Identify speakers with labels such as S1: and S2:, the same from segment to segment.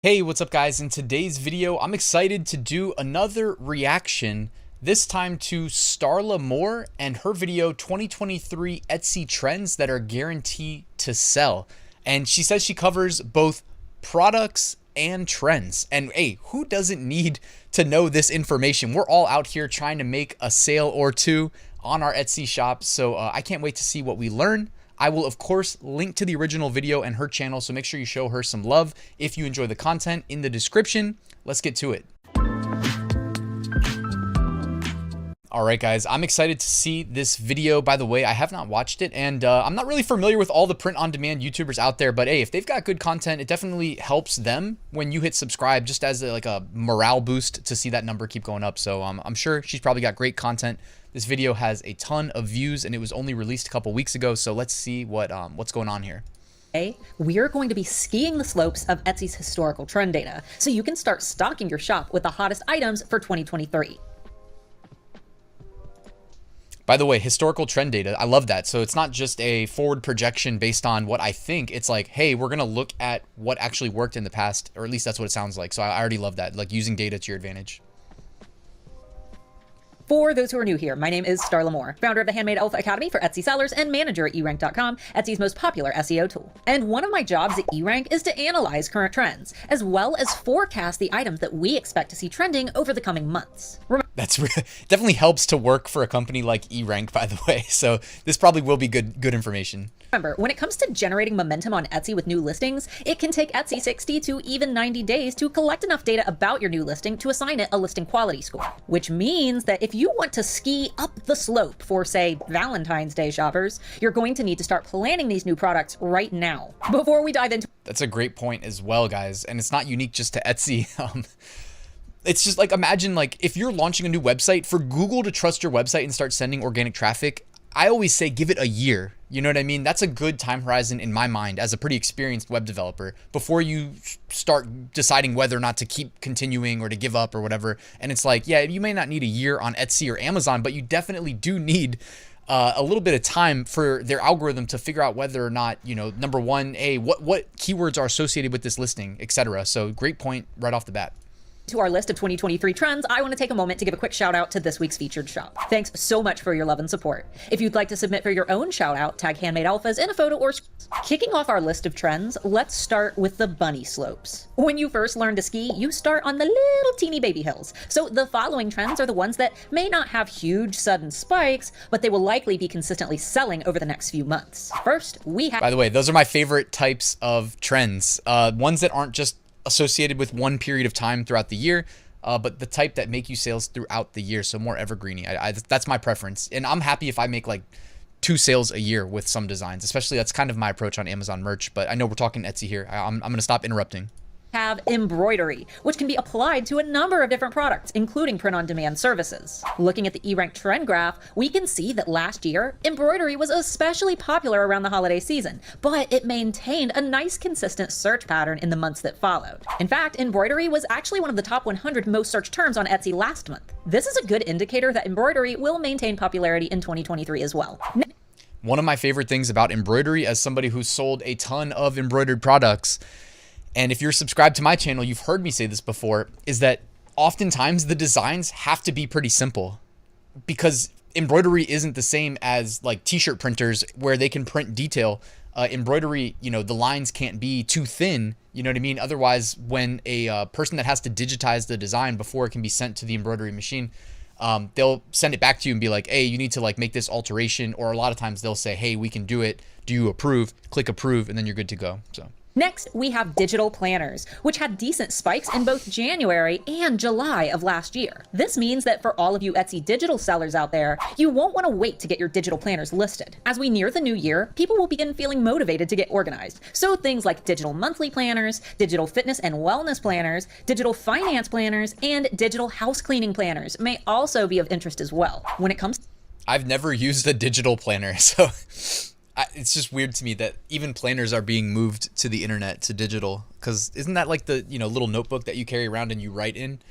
S1: Hey, what's up guys? In today's video, I'm excited to do another reaction, this time to Starla Moore and her video 2023 Etsy trends that are guaranteed to sell. And she says she covers both products and trends. And hey, who doesn't need to know this information? We're all out here trying to make a sale or two on our Etsy shop. So I can't wait to see what we learn. I will, of course, link to the original video and her channel, so make sure you show her some love if you enjoy the content in the description. Let's get to it. All right, guys, I'm excited to see this video. By the way, I have not watched it, and I'm not really familiar with all the print-on-demand YouTubers out there, but hey, if they've got good content, it definitely helps them when you hit subscribe, just as like a morale boost to see that number keep going up. So I'm sure she's probably got great content. This video has a ton of views, and it was only released a couple weeks ago, so let's see what's going on here.
S2: We are going to be skiing the slopes of Etsy's historical trend data, so you can start stocking your shop with the hottest items for 2023.
S1: By the way, historical trend data, I love that. So it's not just a forward projection based on what I think. It's like, hey, we're going to look at what actually worked in the past, or at least that's what it sounds like. So I already love that, like using data to your advantage.
S2: For those who are new here, my name is Starla Moore, founder of the Handmade Alpha Academy for Etsy sellers and manager at erank.com, Etsy's most popular SEO tool. And one of my jobs at erank is to analyze current trends, as well as forecast the items that we expect to see trending over the coming months.
S1: That's definitely helps to work for a company like erank, by the way. So this probably will be good information.
S2: Remember, when it comes to generating momentum on Etsy with new listings, it can take Etsy 60 to even 90 days to collect enough data about your new listing to assign it a listing quality score. Which means that if you want to ski up the slope for, say, Valentine's Day shoppers, you're going to need to start planning these new products right now. Before we dive into...
S1: That's a great point as well, guys. And it's not unique just to Etsy. It's just like, imagine like if you're launching a new website, for Google to trust your website and start sending organic traffic, I always say give it a year. You know what I mean? That's a good time horizon in my mind as a pretty experienced web developer before you start deciding whether or not to keep continuing or to give up or whatever. And it's like, yeah, you may not need a year on Etsy or Amazon, but you definitely do need a little bit of time for their algorithm to figure out whether or not, you know, number one, what keywords are associated with this listing, etc. So great point right off the bat.
S2: To our list of 2023 trends, I want to take a moment to give a quick shout out to this week's featured shop. Thanks so much for your love and support. If you'd like to submit for your own shout out, tag Handmade Alphas in a photo or kicking off our list of trends, let's start with the bunny slopes. When you first learn to ski, you start on the little teeny baby hills. So the following trends are the ones that may not have huge sudden spikes, but they will likely be consistently selling over the next few months. First, we have...
S1: By the way, those are my favorite types of trends. Ones that aren't just associated with one period of time throughout the year, but the type that make you sales throughout the year, so more evergreeny. That's my preference, and I'm happy if I make like 2 sales a year with some designs, especially that's kind of my approach on Amazon merch, but I know we're talking Etsy here. I'm gonna stop interrupting.
S2: Have embroidery, which can be applied to a number of different products, including print-on-demand services. Looking at the erank trend graph, we can see that last year, embroidery was especially popular around the holiday season, but it maintained a nice consistent search pattern in the months that followed. In fact, embroidery was actually one of the top 100 most searched terms on Etsy last month. This is a good indicator that embroidery will maintain popularity in 2023 as well.
S1: One of my favorite things about embroidery, as somebody who's sold a ton of embroidered products, and if you're subscribed to my channel, you've heard me say this before, is that oftentimes the designs have to be pretty simple because embroidery isn't the same as like t-shirt printers where they can print detail. Embroidery, you know, the lines can't be too thin, you know what I mean? Otherwise, when a person that has to digitize the design before it can be sent to the embroidery machine, they'll send it back to you and be like, hey, you need to like make this alteration. Or a lot of times they'll say, hey, we can do it. Do you approve? Click approve, and then you're good to go. So.
S2: Next, we have digital planners, which had decent spikes in both January and July of last year. This means that for all of you Etsy digital sellers out there, you won't want to wait to get your digital planners listed. As we near the new year, people will begin feeling motivated to get organized. So things like digital monthly planners, digital fitness and wellness planners, digital finance planners, and digital house cleaning planners may also be of interest as well. When it comes...
S1: I've never used a digital planner, so... It's just weird to me that even planners are being moved to the internet, to digital, because isn't that like the, you know, little notebook that you carry around and you write in?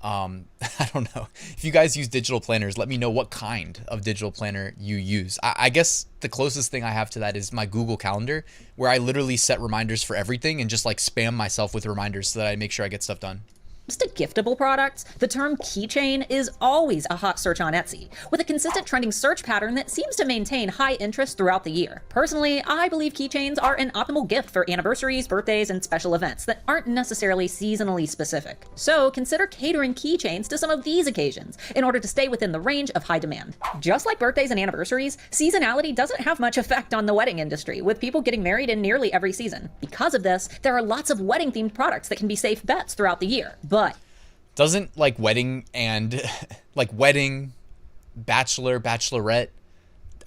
S1: I don't know. If you guys use digital planners, let me know what kind of digital planner you use. I guess the closest thing I have to that is my Google Calendar, where I literally set reminders for everything and just like spam myself with reminders so that I make sure I get stuff done.
S2: To giftable products, the term keychain is always a hot search on Etsy, with a consistent trending search pattern that seems to maintain high interest throughout the year. Personally, I believe keychains are an optimal gift for anniversaries, birthdays, and special events that aren't necessarily seasonally specific. So consider catering keychains to some of these occasions in order to stay within the range of high demand. Just like birthdays and anniversaries, seasonality doesn't have much effect on the wedding industry, with people getting married in nearly every season. Because of this, there are lots of wedding-themed products that can be safe bets throughout the year. But
S1: doesn't like wedding and like wedding, bachelor, bachelorette,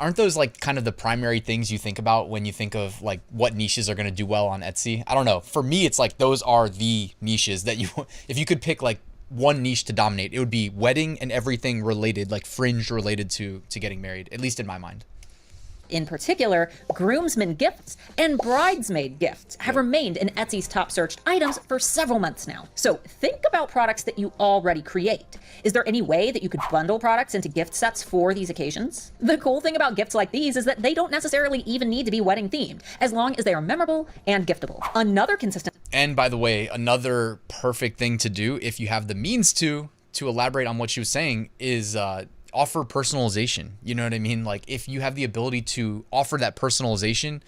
S1: aren't those like kind of the primary things you think about when you think of like what niches are going to do well on Etsy? I don't know. For me, it's like those are the niches that if you could pick like one niche to dominate, it would be wedding and everything related, like fringe related to getting married, at least in my mind.
S2: In particular, groomsmen gifts and bridesmaid gifts have remained in Etsy's top searched items for several months now. So think about products that you already create. Is there any way that you could bundle products into gift sets for these occasions? The cool thing about gifts like these is that they don't necessarily even need to be wedding themed, as long as they are memorable and giftable. Another consistent...
S1: And by the way, another perfect thing to do if you have the means to elaborate on what she was saying is offer personalization. You know what I mean? Like if you have the ability to offer that personalization,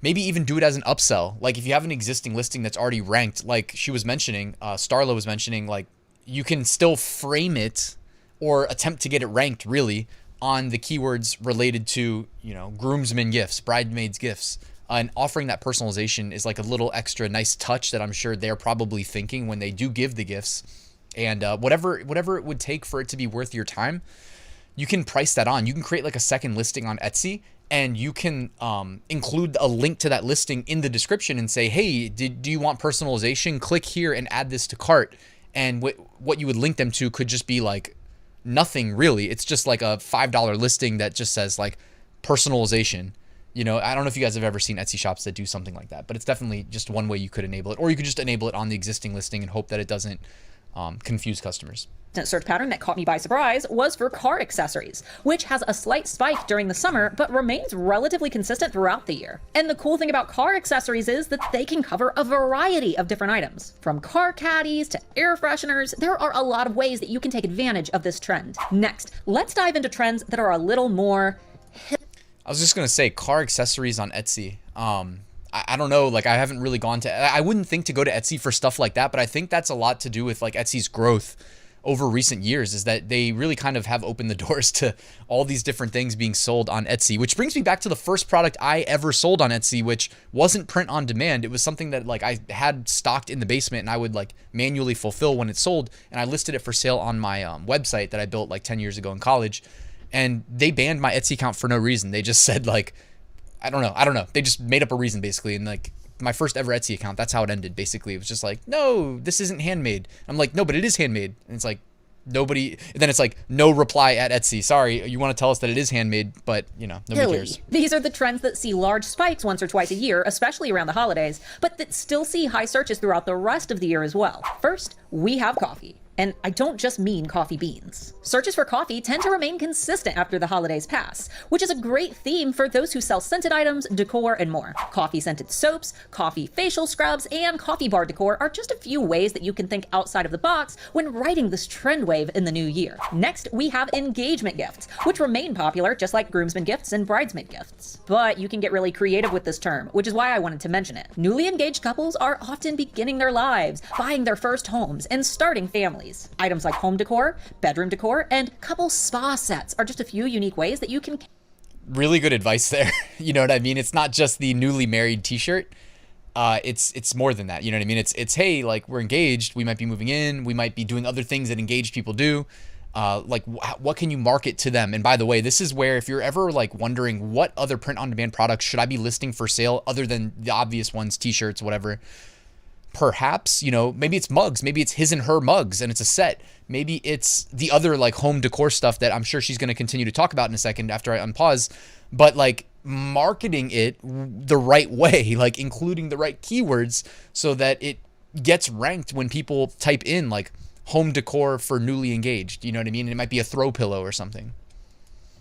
S1: maybe even do it as an upsell. Like if you have an existing listing that's already ranked, like she was mentioning, Starla was mentioning, like you can still frame it or attempt to get it ranked really on the keywords related to, you know, groomsmen gifts, bridesmaids gifts. And offering that personalization is like a little extra nice touch that I'm sure they're probably thinking when they do give the gifts. And whatever it would take for it to be worth your time, you can price that on. You can create like a second listing on Etsy, and you can include a link to that listing in the description and say, hey, do you want personalization? Click here and add this to cart. And what you would link them to could just be like nothing really. It's just like a $5 listing that just says like personalization. You know, I don't know if you guys have ever seen Etsy shops that do something like that, but it's definitely just one way you could enable it. Or you could just enable it on the existing listing and hope that it doesn't confuse customers.
S2: Search pattern that caught me by surprise was for car accessories, which has a slight spike during the summer, but remains relatively consistent throughout the year. And the cool thing about car accessories is that they can cover a variety of different items. From car caddies to air fresheners, there are a lot of ways that you can take advantage of this trend. Next, let's dive into trends that are a little more hip.
S1: I was just going to say car accessories on Etsy. I don't know, like I haven't really gone to, I wouldn't think to go to Etsy for stuff like that, but I think that's a lot to do with like Etsy's growth over recent years, is that they really kind of have opened the doors to all these different things being sold on Etsy, which brings me back to the first product I ever sold on Etsy, which wasn't print on demand. It was something that like I had stocked in the basement and I would like manually fulfill when it sold. And I listed it for sale on my website that I built like 10 years ago in college. And they banned my Etsy account for no reason. They just said like, I don't know. They just made up a reason basically. And like my first ever Etsy account, that's how it ended. Basically, it was just like, no, this isn't handmade. I'm like, no, but it is handmade. And it's like, nobody, and then it's like, no reply at Etsy. Sorry, you want to tell us that it is handmade, but you know, nobody cares.
S2: These are the trends that see large spikes once or twice a year, especially around the holidays, but that still see high searches throughout the rest of the year as well. First, we have coffee. And I don't just mean coffee beans. Searches for coffee tend to remain consistent after the holidays pass, which is a great theme for those who sell scented items, decor, and more. Coffee scented soaps, coffee facial scrubs, and coffee bar decor are just a few ways that you can think outside of the box when riding this trend wave in the new year. Next, we have engagement gifts, which remain popular just like groomsmen gifts and bridesmaid gifts. But you can get really creative with this term, which is why I wanted to mention it. Newly engaged couples are often beginning their lives, buying their first homes, and starting families. Items like home decor, bedroom decor, and couple spa sets are just a few unique ways that you can...
S1: Really good advice there. You know what I mean? It's not just the newly married t-shirt. It's more than that. You know what I mean? It's hey, like we're engaged. We might be moving in. We might be doing other things that engaged people do. Like what can you market to them? And by the way, this is where if you're ever like wondering what other print on demand products should I be listing for sale other than the obvious ones, t-shirts, whatever. Perhaps, you know, maybe it's mugs, maybe it's his and her mugs and it's a set. Maybe it's the other like home decor stuff that I'm sure she's going to continue to talk about in a second after I unpause, but like marketing it the right way, like including the right keywords so that it gets ranked when people type in like home decor for newly engaged. You know what I mean? It might be a throw pillow or something.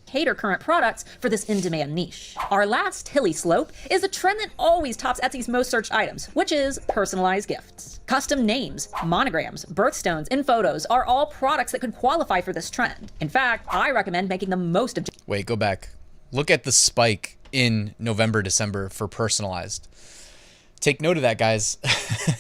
S2: Cater current products for this in-demand niche. Our last hilly slope is a trend that always tops Etsy's most searched items, which is personalized gifts. Custom names, monograms, birthstones, and photos are all products that could qualify for this trend. In fact, I recommend making the most of...
S1: Wait, go back. Look at the spike in November, December for personalized. Take note of that, guys.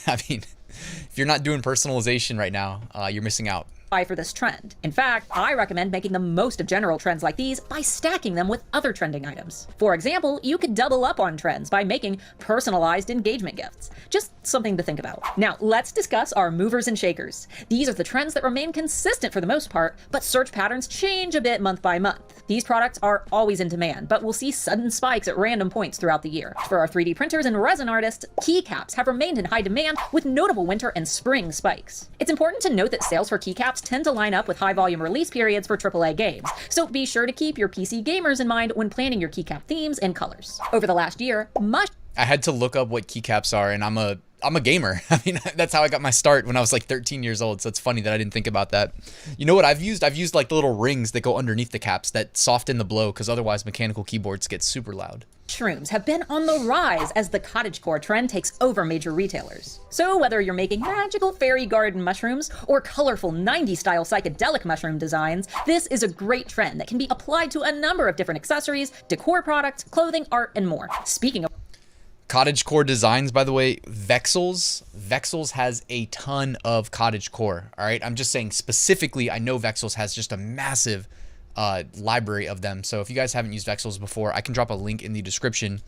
S1: I mean, if you're not doing personalization right now, you're missing out.
S2: For this trend. In fact, I recommend making the most of general trends like these by stacking them with other trending items. For example, you could double up on trends by making personalized engagement gifts. Just something to think about. Now, let's discuss our movers and shakers. These are the trends that remain consistent for the most part, but search patterns change a bit month by month. These products are always in demand, but we'll see sudden spikes at random points throughout the year. For our 3D printers and resin artists, keycaps have remained in high demand with notable winter and spring spikes. It's important to note that sales for keycaps tend to line up with high volume release periods for AAA games, so be sure to keep your PC gamers in mind when planning your keycap themes and colors. Over the last year,
S1: I had to look up what keycaps are, and I'm a gamer. I mean, that's how I got my start when I was like 13 years old. So it's funny that I didn't think about that. You know what I've used? I've used like the little rings that go underneath the caps that soften the blow, because otherwise mechanical keyboards get super loud.
S2: Mushrooms have been on the rise as the cottagecore trend takes over major retailers. So whether you're making magical fairy garden mushrooms or colorful 90s style psychedelic mushroom designs, this is a great trend that can be applied to a number of different accessories, decor products, clothing, art, and more. Speaking of
S1: Cottagecore designs, by the way, Vexels has a ton of cottagecore. All right, I'm just saying specifically, I know Vexels has just a massive library of them. So if you guys haven't used Vexels before, I can drop a link in the description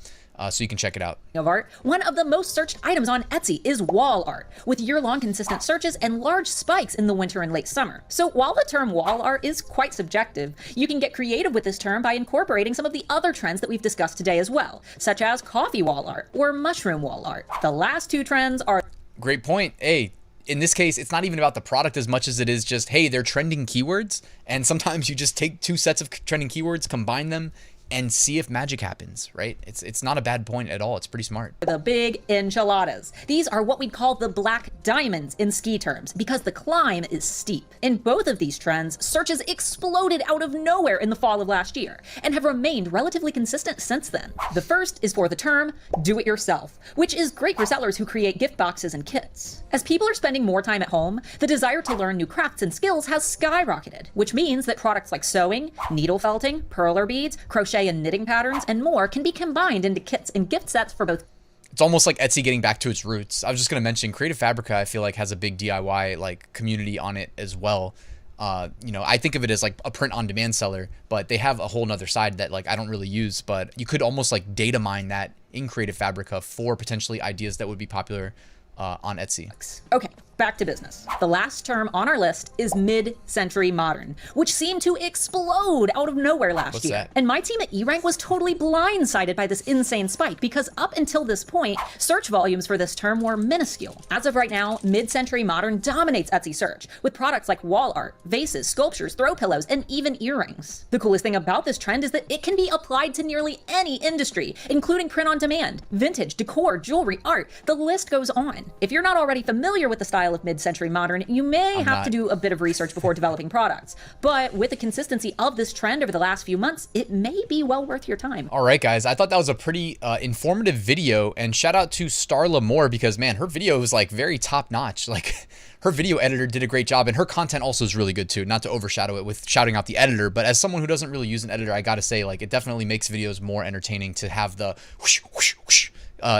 S1: so you can check it out.
S2: Of art, one of the most searched items on Etsy is wall art, with year-long consistent searches and large spikes in the winter and late summer. So while the term wall art is quite subjective, you can get creative with this term by incorporating some of the other trends that we've discussed today as well, such as coffee wall art or mushroom wall art. The last two trends are...
S1: Great point. Hey, in this case, it's not even about the product as much as it is just, hey, they're trending keywords. And sometimes you just take two sets of trending keywords, combine them, and see if magic happens, right? It's not a bad point at all. It's pretty smart.
S2: The big enchiladas. These are what we'd call the black diamonds in ski terms because the climb is steep. In both of these trends, searches exploded out of nowhere in the fall of last year and have remained relatively consistent since then. The first is for the term do it yourself, which is great for sellers who create gift boxes and kits. As people are spending more time at home, the desire to learn new crafts and skills has skyrocketed, which means that products like sewing, needle felting, perler beads, crochet and knitting patterns, and more can be combined into kits and gift sets for both.
S1: It's almost like Etsy getting back to its roots. I was just going to mention Creative Fabrica, I feel like has a big DIY like community on it as well. You know, I think of it as like a print on demand seller, but they have a whole nother side that like I don't really use, but you could almost like data mine that in Creative Fabrica for potentially ideas that would be popular on Etsy.
S2: Okay, back to business. The last term on our list is mid-century modern, which seemed to explode out of nowhere last year.
S1: That?
S2: And my team at eRank was totally blindsided by this insane spike because up until this point, search volumes for this term were minuscule. As of right now, mid-century modern dominates Etsy search with products like wall art, vases, sculptures, throw pillows, and even earrings. The coolest thing about this trend is that it can be applied to nearly any industry, including print on demand, vintage, decor, jewelry, art, the list goes on. If you're not already familiar with the style of mid-century modern, you may have to do a bit of research before developing products. But with the consistency of this trend over the last few months, it may be well worth your time.
S1: All right, guys, I thought that was a pretty informative video, and shout out to Starla more because, man, her video was like very top-notch. Like, her video editor did a great job, and her content also is really good too. Not to overshadow it with shouting out the editor, but as someone who doesn't really use an editor, I gotta say, like, it definitely makes videos more entertaining to have the whoosh, whoosh, whoosh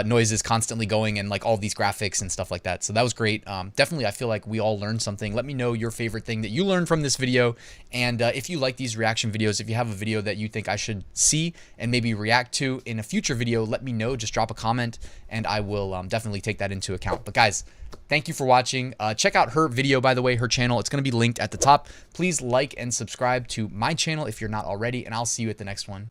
S1: noises constantly going and like all these graphics and stuff like that. So that was great. Definitely, I feel like we all learned something. Let me know your favorite thing that you learned from this video. And if you like these reaction videos, if you have a video that you think I should see and maybe react to in a future video, let me know. Just drop a comment and I will definitely take that into account. But guys, thank you for watching. Check out her video, by the way, her channel. It's going to be linked at the top. Please like and subscribe to my channel if you're not already, and I'll see you at the next one.